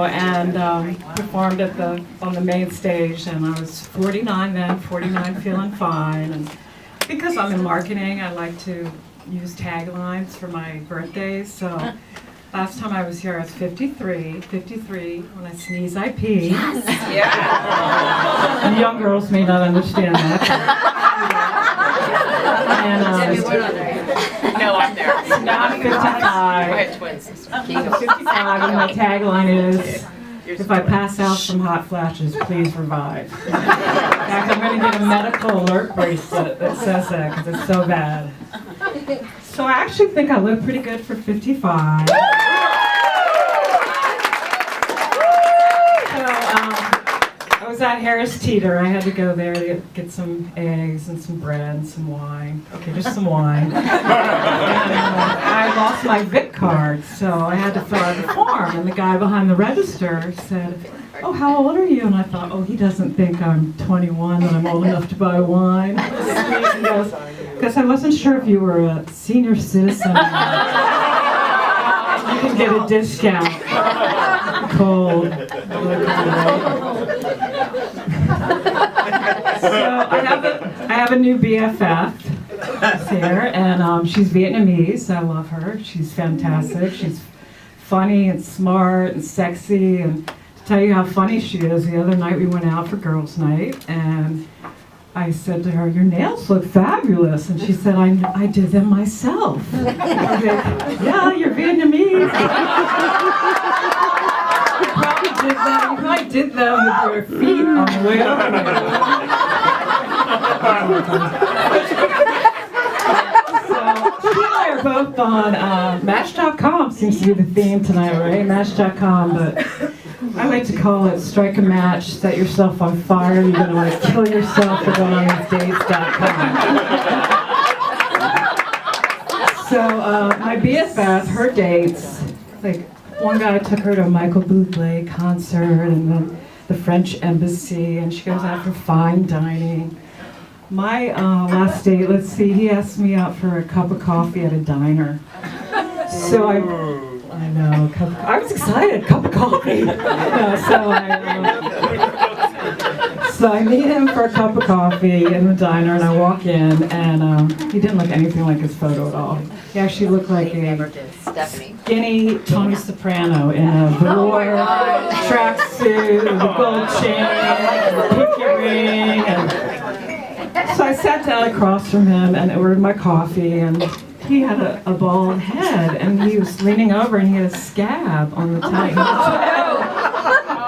and performed on the main stage, and I was 49 then, 49 feeling fine. And because I'm in marketing, I like to use taglines for my birthdays. So last time I was here, I was 53. 53, when I sneeze, I pee. Yes. Yeah. And young girls may not understand that. And No, I'm there. now I'm 55. I have twins. 55, and my tagline is, if I pass out from hot flashes, please revive. In fact, I'm going to get a medical alert bracelet that says that, because it's so bad. So I actually think I look pretty good for 55. I was at Harris Teeter. I had to go there to get some eggs and some bread and some wine. Okay, just some wine. And, I lost my VIC card, so I had to fill out a form. And the guy behind the register said, "Oh, how old are you?" And I thought, "Oh, he doesn't think I'm 21 and I'm old enough to buy wine." He goes, "Because I wasn't sure if you were a senior citizen. You can get a discount." Cold. So I have a new BFF here, and she's Vietnamese. I love her. She's fantastic. She's funny and smart and sexy. And to tell you how funny she is, the other night we went out for girls' night, and I said to her, "Your nails look fabulous." And she said, I did them myself. I was like, "Yeah, you're Vietnamese." You probably did them with your feet on the way over there. So, she and I are both on Match.com, seems to be the theme tonight, right? Match.com, but I like to call it strike a match, set yourself on fire, you're going to want to kill yourself for going on these dates.com. So, my BFF, her dates, like, one guy took her to a Michael Bublé concert and then the French embassy, and she goes out for fine dining. My last date, let's see, he asked me out for a cup of coffee at a diner. So I know, I was excited, cup of coffee. So I meet him for a cup of coffee in the diner, and I walk in, and he didn't look anything like his photo at all. He actually looked like a skinny Tony Soprano in a velour tracksuit with a gold chain, and a pinky ring. And so I sat down across from him and ordered my coffee, and he had a bald head, and he was leaning over, and he had a scab on the top of his head.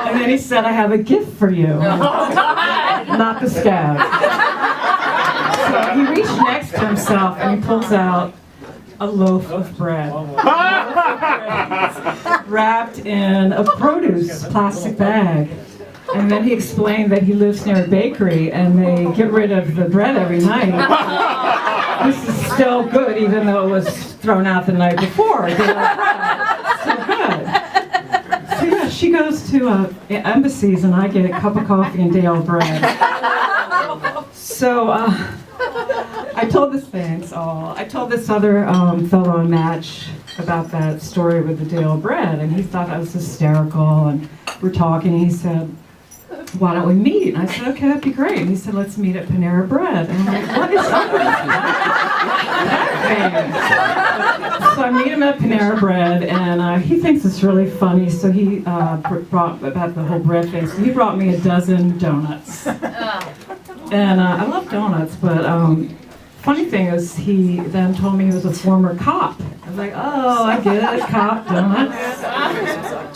And then he said, "I have a gift for you." Not the scab. So he reached next to himself, and he pulls out a loaf of bread wrapped in a produce plastic bag. And then he explained that he lives near a bakery, and they get rid of the bread every night. This is still good, even though it was thrown out the night before. They're like, "So good." So yeah, she goes to embassies, and I get a cup of coffee and day old bread. So I told this other fellow on Match about that story with the day old bread, and he thought I was hysterical. And we're talking, and he said, "Why don't we meet?" And I said, "Okay, that'd be great." And he said, "Let's meet at Panera Bread." And I'm like, "What is up with that? So I meet him at Panera Bread, and he thinks it's really funny, so he brought, about the whole bread thing, so he brought me a dozen donuts. And I love donuts, but funny thing is, he then told me he was a former cop. I was like, "Oh, I get it, cop, donuts."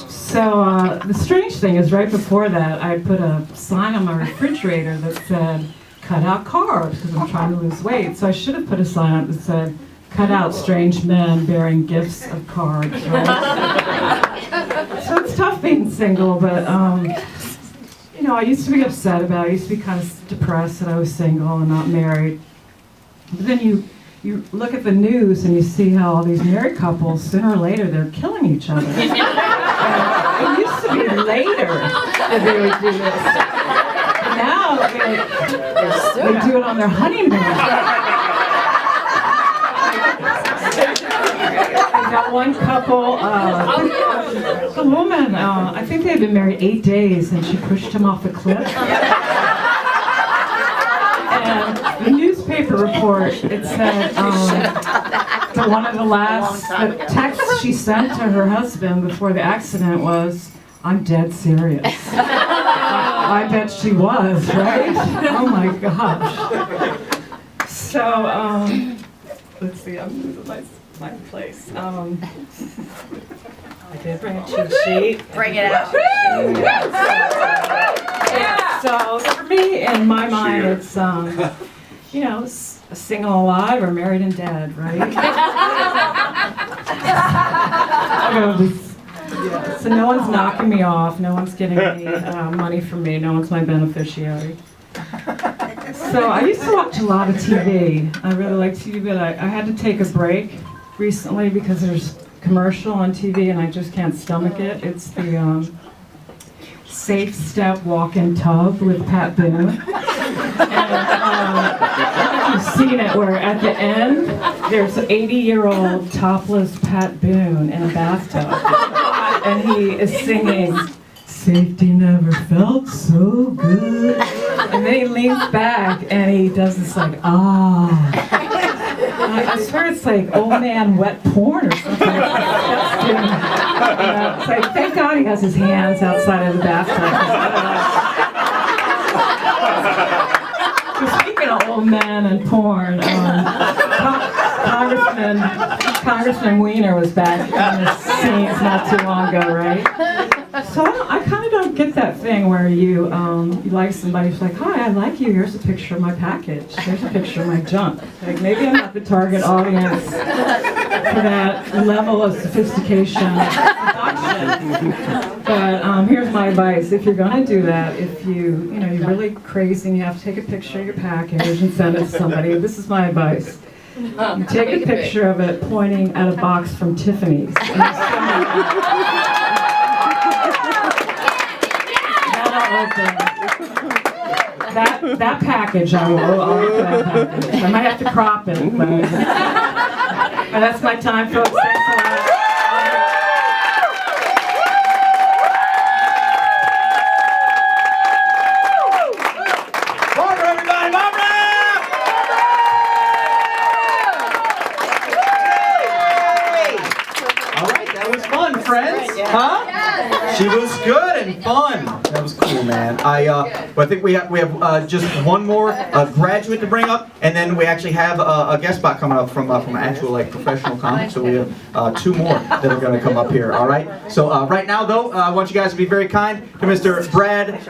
So the strange thing is, right before that, I put a sign on my refrigerator that said, "Cut out carbs," because I'm trying to lose weight. So I should have put a sign up that said, "Cut out strange men bearing gifts of carbs." Right? So it's tough being single, but you know, I used to be upset about it. I used to be kind of depressed that I was single and not married. But then you look at the news and you see how all these married couples, sooner or later, they're killing each other. It used to be later that they would do this. Now they do it on their honeymoon. I got one couple, The woman, I think they had been married 8 days, and she pushed him off a cliff. And the newspaper report, it said that one of the last texts she sent to her husband before the accident was, "I'm dead serious." I bet she was, right? Oh my gosh. So, let's see, I'm losing my place. I did bring a cheat sheet. Bring it out. Yeah. So for me, in my mind, it's you know, single alive or married and dead, right? Yeah. So no one's knocking me off. No one's getting any money from me. No one's my beneficiary. So I used to watch a lot of TV. I really like TV, but I had to take a break recently because there's commercial on TV and I just can't stomach it. It's the Safe Step Walk-In Tub with Pat Boone. And you've seen it where at the end there's an 80-year-old topless Pat Boone in a bathtub. And he is singing, "Safety never felt so good." And then he leans back and he does this like, ah. I swear it's like old man wet porn or something. It's like, thank God he has his hands outside of the bathtub. So speaking of old men and porn, Congressman Weiner was back in the scenes not too long ago, right? So I kind of don't get that thing where you like somebody who's like, "Hi, I like you. Here's a picture of my package. Here's a picture of my junk." Like maybe I'm not the target audience for that level of sophistication. But here's my advice: if you're gonna do that, if you're really crazy and you have to take a picture of your package and send it to somebody, this is my advice. You take a picture of it pointing at a box from Tiffany's. That package, I'll look at that package. I might have to crop it, but that's my time, folks. Thanks a lot. Barbara, everybody, Barbara! All right, that was fun, friends. Huh? She was good and fun. That was cool, man. But I think we have just one more graduate to bring up, and then we actually have a guest spot coming up from actual professional comics. So we have 2 more that are going to come up here. All right. So right now, though, I want you guys to be very kind to Mr. Brad.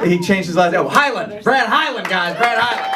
He changed his last name. Oh, Highland. Brad Highland, guys. Brad Highland.